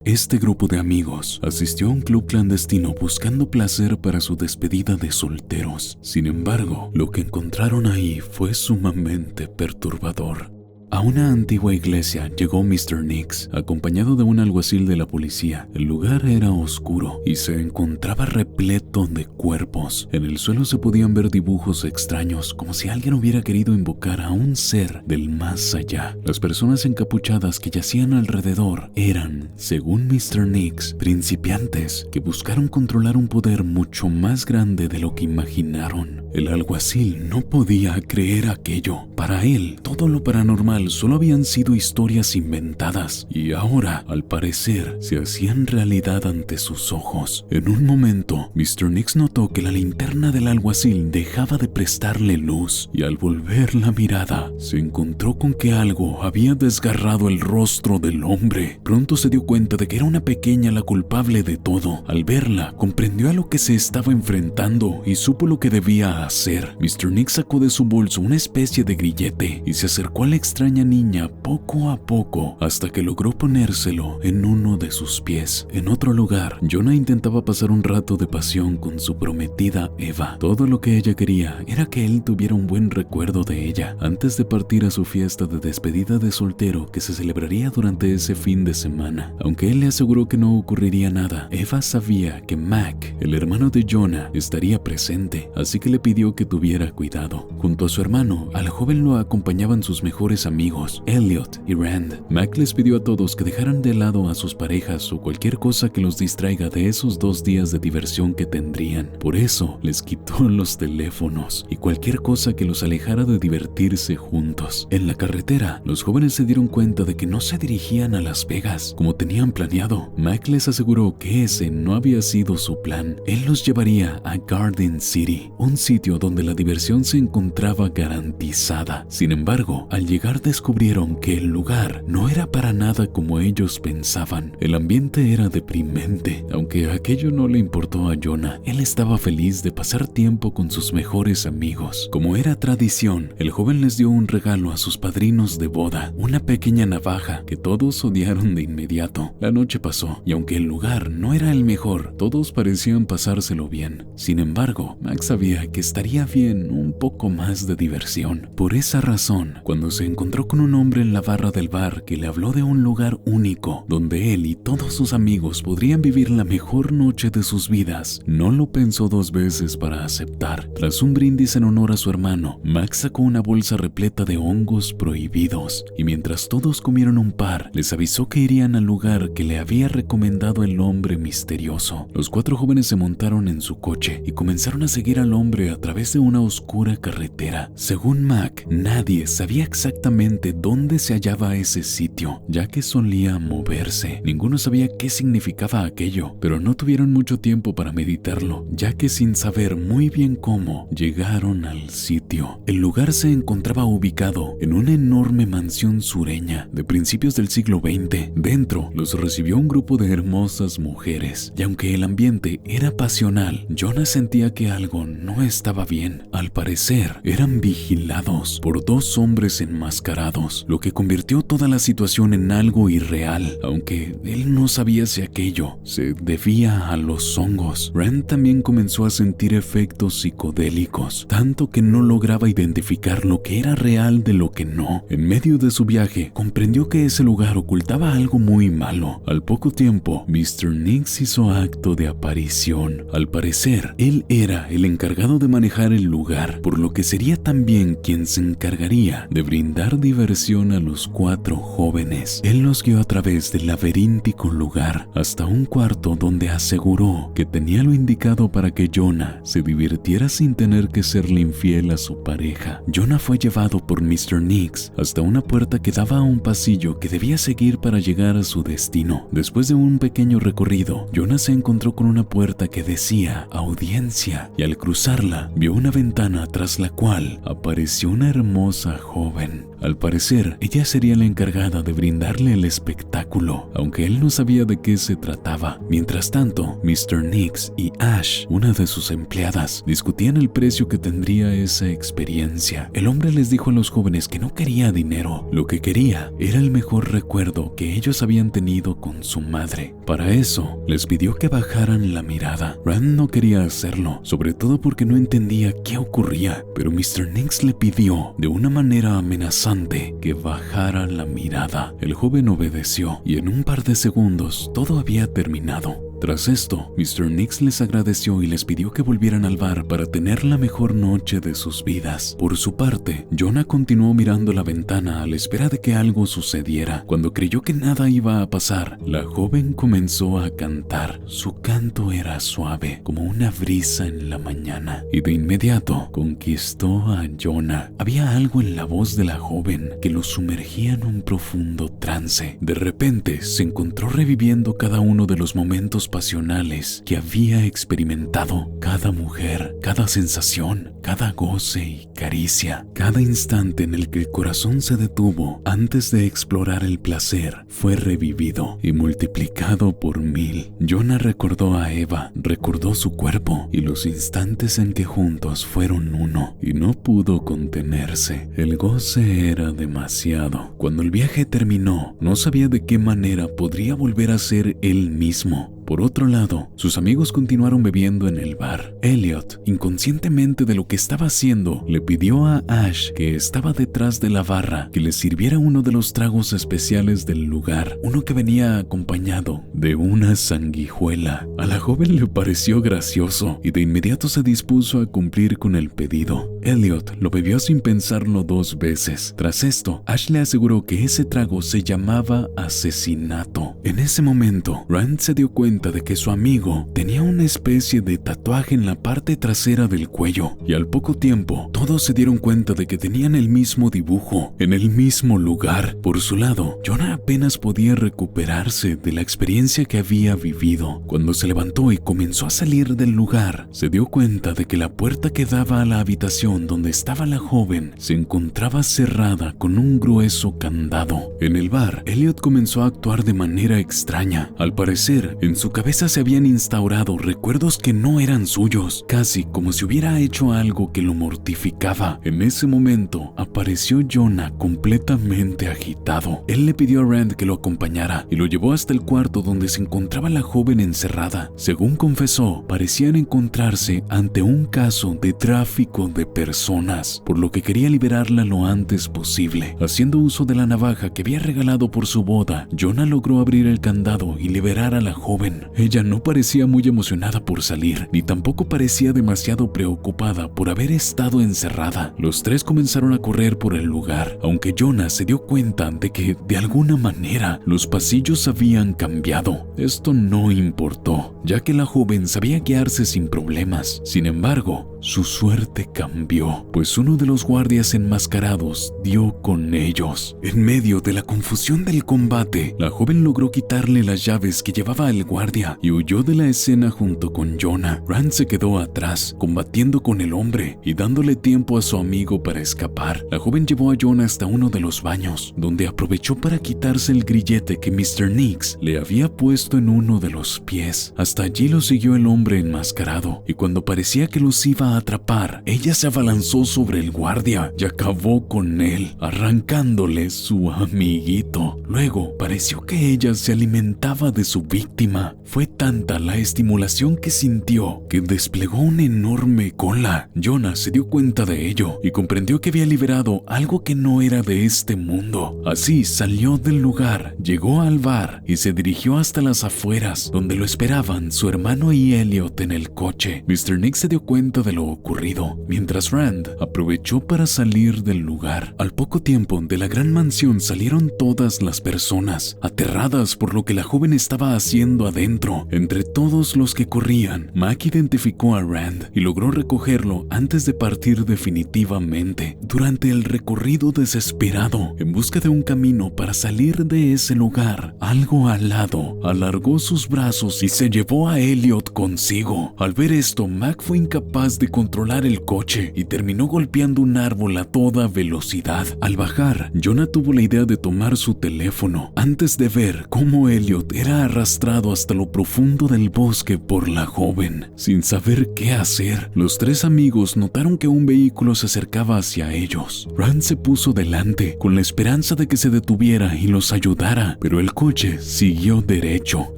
Este grupo de amigos asistió a un club clandestino buscando placer para su despedida de solteros. Sin embargo, lo que encontraron ahí fue sumamente perturbador. A una antigua iglesia llegó Mr. Nix, acompañado de un alguacil de la policía. El lugar era oscuro y se encontraba repleto de cuerpos. En el suelo se podían ver dibujos extraños, como si alguien hubiera querido invocar a un ser del más allá. Las personas encapuchadas que yacían alrededor eran, según Mr. Nix, principiantes que buscaron controlar un poder mucho más grande de lo que imaginaron. El alguacil no podía creer aquello. Para él, todo lo paranormal solo habían sido historias inventadas y ahora, al parecer, se hacían realidad ante sus ojos. En un momento, Mr. Nix notó que la linterna del alguacil dejaba de prestarle luz y al volver la mirada, se encontró con que algo había desgarrado el rostro del hombre. Pronto se dio cuenta de que era una pequeña la culpable de todo. Al verla, comprendió a lo que se estaba enfrentando y supo lo que debía hacer. Mr. Nix sacó de su bolso una especie de grillete y se acercó a la extraña niña poco a poco hasta que logró ponérselo en uno de sus pies. En otro lugar, Jonah intentaba pasar un rato de pasión con su prometida Eva. Todo lo que ella quería era que él tuviera un buen recuerdo de ella antes de partir a su fiesta de despedida de soltero que se celebraría durante ese fin de semana. Aunque él le aseguró que no ocurriría nada, Eva sabía que Mac, el hermano de Jonah, estaría presente, así que le pidió que tuviera cuidado. Junto a su hermano, al joven lo acompañaban sus mejores amigos, Elliot y Rand. Mac les pidió a todos que dejaran de lado a sus parejas o cualquier cosa que los distraiga de esos 2 días de diversión que tendrían. Por eso, les quitó los teléfonos y cualquier cosa que los alejara de divertirse juntos. En la carretera, los jóvenes se dieron cuenta de que no se dirigían a Las Vegas como tenían planeado. Mac les aseguró que ese no había sido su plan. Él los llevaría a Garden City, un sitio donde la diversión se encontraba garantizada. Sin embargo, al llegar descubrieron que el lugar no era para nada como ellos pensaban. El ambiente era deprimente. Aunque aquello no le importó a Jonah, él estaba feliz de pasar tiempo con sus mejores amigos. Como era tradición, el joven les dio un regalo a sus padrinos de boda, una pequeña navaja que todos odiaron de inmediato. La noche pasó y aunque el lugar no era el mejor, todos parecían pasárselo bien. Sin embargo, Max sabía que estaría bien un poco más de diversión. Por esa razón, cuando se encontró con un hombre en la barra del bar que le habló de un lugar único donde él y todos sus amigos podrían vivir la mejor noche de sus vidas, no lo pensó 2 veces para aceptar. Tras un brindis en honor a su hermano, Max sacó una bolsa repleta de hongos prohibidos y mientras todos comieron un par, les avisó que irían al lugar que le había recomendado el hombre misterioso. Los 4 jóvenes se montaron en su coche y comenzaron a seguir al hombre a través de una oscura carretera. Según Mac, nadie sabía exactamente dónde se hallaba ese sitio, ya que solía moverse. Ninguno sabía qué significaba aquello, pero no tuvieron mucho tiempo para meditarlo, ya que sin saber muy bien cómo, llegaron al sitio. El lugar se encontraba ubicado en una enorme mansión sureña de principios del siglo XX. Dentro los recibió un grupo de hermosas mujeres, y aunque el ambiente era pasional, Jonah sentía que algo no estaba bien. Al parecer, eran vigilados por 2 hombres enmascarados, lo que convirtió toda la situación en algo irreal, aunque él no sabía si aquello se debía a los hongos. Rand también comenzó a sentir efectos psicodélicos, tanto que no lograba identificar lo que era real de lo que no. En medio de su viaje, comprendió que ese lugar ocultaba algo muy malo. Al poco tiempo, Mr. Nix hizo acto de aparición. Al parecer, él era el encargado de manejar el lugar, por lo que sería también quien se encargaría de brindar diversión a los 4 jóvenes. Él los guió a través del laberíntico lugar hasta un cuarto donde aseguró que tenía lo indicado para que Jonah se divirtiera sin tener que serle infiel a su pareja. Jonah fue llevado por Mr. Nix hasta una puerta que daba a un pasillo que debía seguir para llegar a su destino. Después de un pequeño recorrido, Jonah se encontró con una puerta que decía audiencia y al cruzarla vio una ventana tras la cual apareció una hermosa joven. Al Al parecer, ella sería la encargada de brindarle el espectáculo, aunque él no sabía de qué se trataba. Mientras tanto, Mr. Nix y Ash, una de sus empleadas, discutían el precio que tendría esa experiencia. El hombre les dijo a los jóvenes que no quería dinero, lo que quería era el mejor recuerdo que ellos habían tenido con su madre. Para eso, les pidió que bajaran la mirada. Rand no quería hacerlo, sobre todo porque no entendía qué ocurría, pero Mr. Nix le pidió, de una manera amenazante, que bajara la mirada. El joven obedeció y en un par de segundos todo había terminado. Tras esto, Mr. Nix les agradeció y les pidió que volvieran al bar para tener la mejor noche de sus vidas. Por su parte, Jonah continuó mirando la ventana a la espera de que algo sucediera. Cuando creyó que nada iba a pasar, la joven comenzó a cantar. Su canto era suave, como una brisa en la mañana, y de inmediato conquistó a Jonah. Había algo en la voz de la joven que lo sumergía en un profundo trance. De repente, se encontró reviviendo cada uno de los momentos pasionales que había experimentado. Cada mujer, cada sensación, cada goce y caricia, cada instante en el que el corazón se detuvo antes de explorar el placer fue revivido y multiplicado por 1000. Jonah recordó a Eva, recordó su cuerpo y los instantes en que juntos fueron uno, y no pudo contenerse. El goce era demasiado. Cuando el viaje terminó, no sabía de qué manera podría volver a ser él mismo. Por otro lado, sus amigos continuaron bebiendo en el bar. Elliot, inconscientemente de lo que estaba haciendo, le pidió a Ash, que estaba detrás de la barra, que le sirviera uno de los tragos especiales del lugar, uno que venía acompañado de una sanguijuela. A la joven le pareció gracioso y de inmediato se dispuso a cumplir con el pedido. Elliot lo bebió sin pensarlo 2 veces. Tras esto, Ash le aseguró que ese trago se llamaba asesinato. En ese momento, Rand se dio cuenta de que su amigo tenía una especie de tatuaje en la parte trasera del cuello, y al poco tiempo todos se dieron cuenta de que tenían el mismo dibujo en el mismo lugar. Por su lado, Jonah apenas podía recuperarse de la experiencia que había vivido. Cuando se levantó y comenzó a salir del lugar, se dio cuenta de que la puerta que daba a la habitación donde estaba la joven se encontraba cerrada con un grueso candado. En el bar, Elliot comenzó a actuar de manera extraña. Al parecer, en su cabeza se habían instaurado recuerdos que no eran suyos, casi como si hubiera hecho algo que lo mortificaba. En ese momento apareció Jonah completamente agitado. Él le pidió a Rand que lo acompañara y lo llevó hasta el cuarto donde se encontraba la joven encerrada. Según confesó, parecían encontrarse ante un caso de tráfico de personas, por lo que quería liberarla lo antes posible. Haciendo uso de la navaja que había regalado por su boda, Jonah logró abrir el candado y liberar a la joven. Ella no parecía muy emocionada por salir, ni tampoco parecía demasiado preocupada por haber estado encerrada. Los 3 comenzaron a correr por el lugar, aunque Jonah se dio cuenta de que, de alguna manera, los pasillos habían cambiado. Esto no importó, ya que la joven sabía guiarse sin problemas. Sin embargo, su suerte cambió, pues uno de los guardias enmascarados dio con ellos. En medio de la confusión del combate, la joven logró quitarle las llaves que llevaba el guardia y huyó de la escena junto con Jonah. Rand se quedó atrás, combatiendo con el hombre y dándole tiempo a su amigo para escapar. La joven llevó a Jonah hasta uno de los baños, donde aprovechó para quitarse el grillete que Mr. Nix le había puesto en uno de los pies. Hasta allí lo siguió el hombre enmascarado, y cuando parecía que los iba a atrapar, ella se abalanzó sobre el guardia y acabó con él, arrancándole su amiguito. Luego, pareció que ella se alimentaba de su víctima. Fue tanta la estimulación que sintió que desplegó una enorme cola. Jonah se dio cuenta de ello y comprendió que había liberado algo que no era de este mundo. Así salió del lugar, llegó al bar y se dirigió hasta las afueras, donde lo esperaban su hermano y Elliot en el coche. Mr. Nix se dio cuenta de lo ocurrido, mientras Rand aprovechó para salir del lugar. Al poco tiempo, de la gran mansión salieron todas las personas, aterradas por lo que la joven estaba haciendo adentro. Entre todos los que corrían, Mac identificó a Rand y logró recogerlo antes de partir definitivamente. Durante el recorrido desesperado, en busca de un camino para salir de ese lugar, algo alado eso, alargó sus brazos y se llevó a Elliot consigo. Al ver esto, Mac fue incapaz de controlar el coche y terminó golpeando un árbol a toda velocidad. Al bajar, Jonah tuvo la idea de tomar su teléfono antes de ver cómo Elliot era arrastrado hasta lo profundo del bosque por la joven. Sin saber qué hacer, los tres amigos notaron que un vehículo se acercaba hacia ellos. Rand se puso delante con la esperanza de que se detuviera y los ayudara, pero el coche siguió derecho,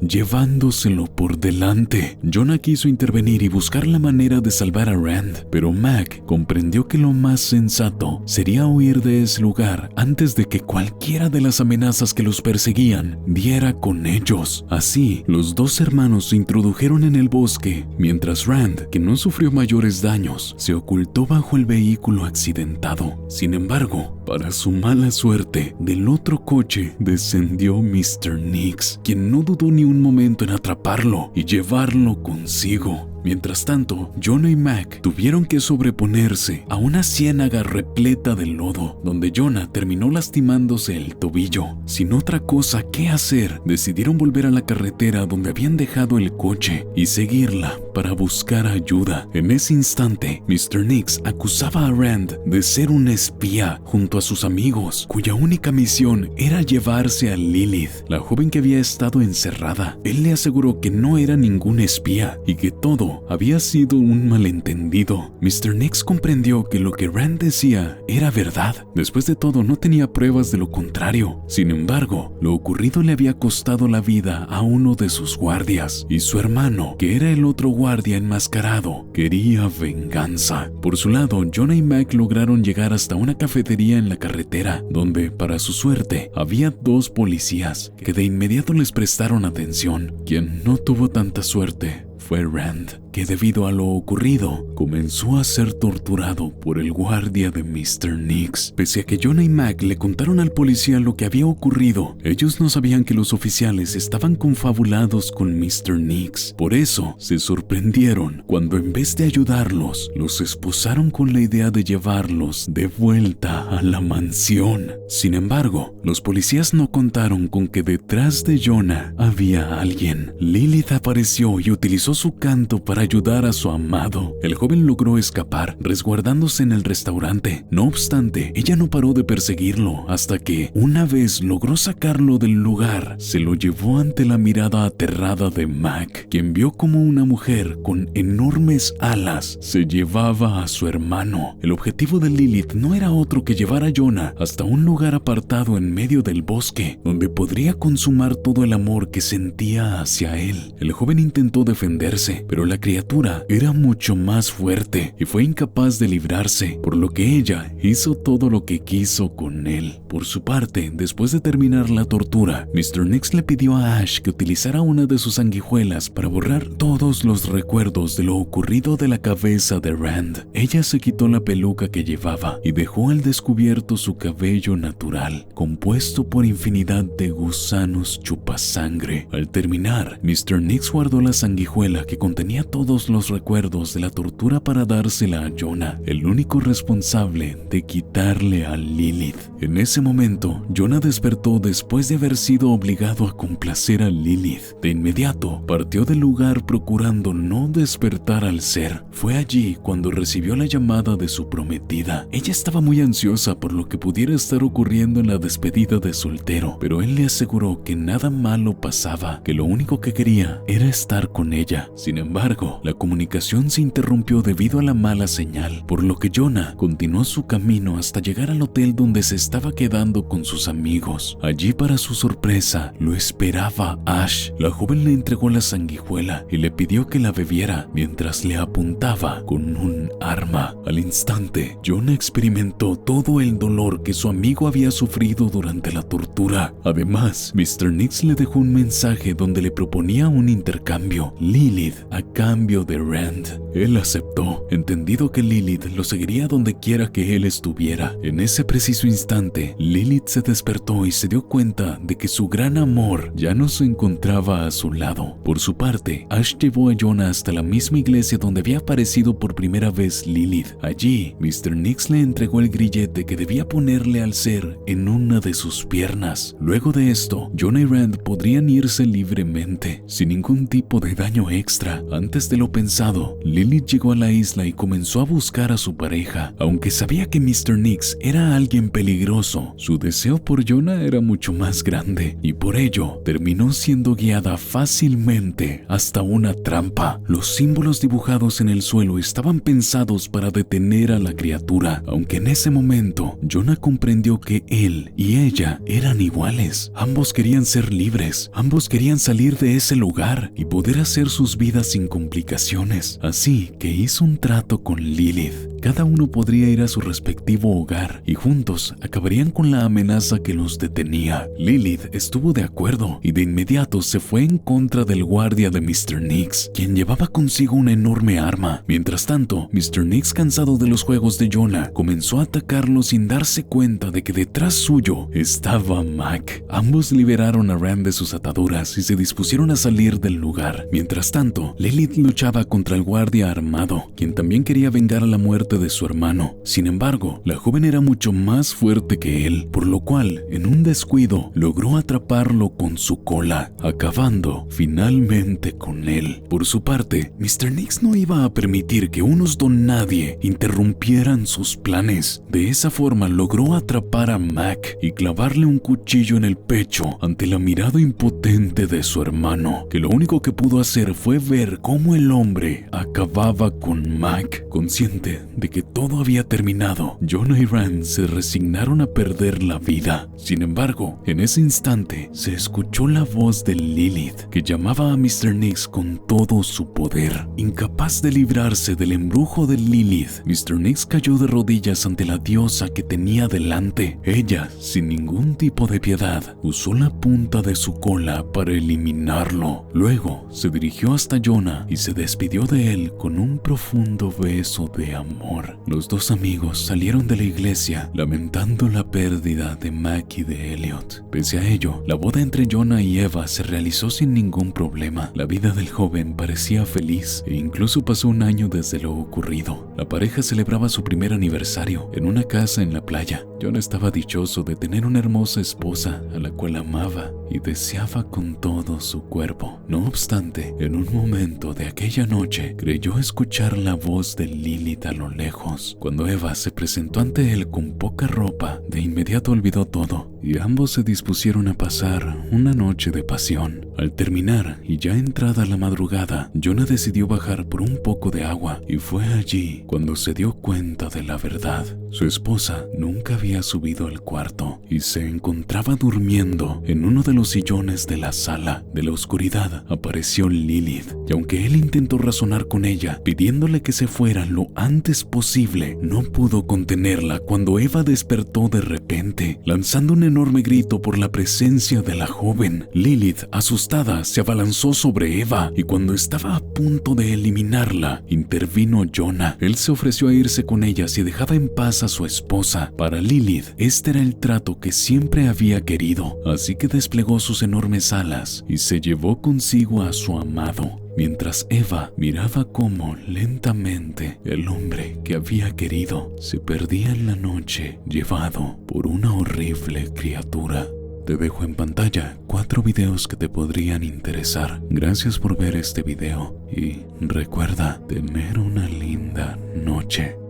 llevándoselo por delante. Jonah quiso intervenir y buscar la manera de salvar a Rand, pero Mac comprendió que lo más sensato sería huir de ese lugar antes de que cualquiera de las amenazas que los perseguían diera con ellos. Así, los dos hermanos se introdujeron en el bosque, mientras Rand, que no sufrió mayores daños, se ocultó bajo el vehículo accidentado. Sin embargo, para su mala suerte, del otro coche descendió Mr. Nix, quien no dudó ni un momento en atraparlo y llevarlo consigo. Mientras tanto, Jonah y Mac tuvieron que sobreponerse a una ciénaga repleta de lodo, donde Jonah terminó lastimándose el tobillo. Sin otra cosa que hacer, decidieron volver a la carretera donde habían dejado el coche y seguirla para buscar ayuda. En ese instante, Mr. Nix acusaba a Rand de ser un espía junto a sus amigos, cuya única misión era llevarse a Lilith, la joven que había estado encerrada. Él le aseguró que no era ningún espía y que todo había sido un malentendido. Mr. Nix comprendió que lo que Rand decía era verdad. Después de todo, no tenía pruebas de lo contrario. Sin embargo, lo ocurrido le había costado la vida a uno de sus guardias, y su hermano, que era el otro guardia enmascarado, quería venganza. Por su lado, Jonah y Mac lograron llegar hasta una cafetería en la carretera, donde, para su suerte, había dos policías que de inmediato les prestaron atención. Quien no tuvo tanta suerte fue Rand, que debido a lo ocurrido, comenzó a ser torturado por el guardia de Mr. Nix. Pese a que Jonah y Mac le contaron al policía lo que había ocurrido, ellos no sabían que los oficiales estaban confabulados con Mr. Nix. Por eso, se sorprendieron cuando en vez de ayudarlos, los esposaron con la idea de llevarlos de vuelta a la mansión. Sin embargo, los policías no contaron con que detrás de Jonah había alguien. Lilith apareció y utilizó su canto para ayudar a su amado. El joven logró escapar, resguardándose en el restaurante. No obstante, ella no paró de perseguirlo hasta que, una vez logró sacarlo del lugar, se lo llevó ante la mirada aterrada de Mac, quien vio como una mujer con enormes alas se llevaba a su hermano. El objetivo de Lilith no era otro que llevar a Jonah hasta un lugar apartado en medio del bosque, donde podría consumar todo el amor que sentía hacia él. El joven intentó defenderse, pero la criatura era mucho más fuerte y fue incapaz de librarse, por lo que ella hizo todo lo que quiso con él. Por su parte, después de terminar la tortura, Mr. Nix le pidió a Ash que utilizara una de sus sanguijuelas para borrar todos los recuerdos de lo ocurrido de la cabeza de Rand. Ella se quitó la peluca que llevaba y dejó al descubierto su cabello natural, compuesto por infinidad de gusanos chupasangre. Al terminar, Mr. Nix guardó la sanguijuela que contenía todos los recuerdos de la tortura para dársela a Jonah, el único responsable de quitarle a Lilith. En ese momento, Jonah despertó después de haber sido obligado a complacer a Lilith. De inmediato, partió del lugar procurando no despertar al ser. Fue allí cuando recibió la llamada de su prometida. Ella estaba muy ansiosa por lo que pudiera estar ocurriendo en la despedida de soltero, pero él le aseguró que nada malo pasaba, que lo único que quería era estar con ella. Sin embargo, la comunicación se interrumpió debido a la mala señal, por lo que Jonah continuó su camino hasta llegar al hotel donde se estaba quedando con sus amigos. Allí, para su sorpresa, lo esperaba Ash. La joven le entregó la sanguijuela y le pidió que la bebiera mientras le apuntaba con un arma. Al instante, Jonah experimentó todo el dolor que su amigo había sufrido durante la tortura. Además, Mr. Nix le dejó un mensaje donde le proponía un intercambio. Lilith a cambio cambio de Rand. Él aceptó, entendido que Lilith lo seguiría donde quiera que él estuviera. En ese preciso instante, Lilith se despertó y se dio cuenta de que su gran amor ya no se encontraba a su lado. Por su parte, Ash llevó a Jonah hasta la misma iglesia donde había aparecido por primera vez Lilith. Allí, Mr. Nix le entregó el grillete que debía ponerle al ser en una de sus piernas. Luego de esto, Jonah y Rand podrían irse libremente, sin ningún tipo de daño extra. Antes de lo pensado, Lilith llegó a la isla y comenzó a buscar a su pareja. Aunque sabía que Mr. Nix era alguien peligroso, su deseo por Jonah era mucho más grande y por ello terminó siendo guiada fácilmente hasta una trampa. Los símbolos dibujados en el suelo estaban pensados para detener a la criatura, aunque en ese momento Jonah comprendió que él y ella eran iguales. Ambos querían ser libres, ambos querían salir de ese lugar y poder hacer sus vidas sin complicaciones. Así que hizo un trato con Lilith. Cada uno podría ir a su respectivo hogar y juntos acabarían con la amenaza que los detenía. Lilith estuvo de acuerdo y de inmediato se fue en contra del guardia de Mr. Nix, quien llevaba consigo una enorme arma. Mientras tanto, Mr. Nix, cansado de los juegos de Jonah, comenzó a atacarlo sin darse cuenta de que detrás suyo estaba Mac. Ambos liberaron a Rand de sus ataduras y se dispusieron a salir del lugar. Mientras tanto, Lilith luchaba contra el guardia armado, quien también quería vengar a la muerte de su hermano. Sin embargo, la joven era mucho más fuerte que él, por lo cual, en un descuido, logró atraparlo con su cola, acabando finalmente con él. Por su parte, Mr. Nix no iba a permitir que unos don nadie interrumpieran sus planes. De esa forma logró atrapar a Mac y clavarle un cuchillo en el pecho ante la mirada impotente de su hermano, que lo único que pudo hacer fue ver cómo el hombre acababa con Mac. Consciente de que todo había terminado, Jonah y Rand se resignaron a perder la vida. Sin embargo, en ese instante se escuchó la voz de Lilith, que llamaba a Mr. Nix con todo su poder. Incapaz de librarse del embrujo de Lilith, Mr. Nix cayó de rodillas ante la diosa que tenía delante. Ella, sin ningún tipo de piedad, usó la punta de su cola para eliminarlo. Luego se dirigió hasta Jonah y se despidió de él con un profundo beso de amor. Los dos amigos salieron de la iglesia lamentando la pérdida de Mac y de Elliot. Pese a ello, la boda entre Jonah y Eva se realizó sin ningún problema. La vida del joven parecía feliz e incluso pasó un año desde lo ocurrido. La pareja celebraba su primer aniversario en una casa en la playa. Jonah estaba dichoso de tener una hermosa esposa a la cual amaba y deseaba con todo su cuerpo. No obstante, en un momento de aquella noche, creyó escuchar la voz de Lilith a lo lejos. Cuando Eva se presentó ante él con poca ropa, de inmediato olvidó todo y ambos se dispusieron a pasar una noche de pasión. Al terminar y ya entrada la madrugada, Jonah decidió bajar por un poco de agua y fue allí cuando se dio cuenta de la verdad. Su esposa nunca había subido al cuarto y se encontraba durmiendo en uno de los sillones de la sala. De la oscuridad apareció Lilith y aunque él intentó razonar con ella, pidiéndole que se fuera lo antes posible, no pudo contenerla cuando Eva despertó de repente, lanzando un enorme grito por la presencia de la joven. Lilith, asustada, se abalanzó sobre Eva y cuando estaba a punto de eliminarla, intervino Jonah. Él se ofreció a irse con ella si dejaba en paz a su esposa. Para Lilith, este era el trato que siempre había querido, así que desplegó sus enormes alas y se llevó consigo a su amado. Mientras Eva miraba cómo lentamente el hombre que había querido se perdía en la noche, llevado por una horrible criatura. Te dejo en pantalla 4 videos que te podrían interesar. Gracias por ver este video y recuerda tener una linda noche.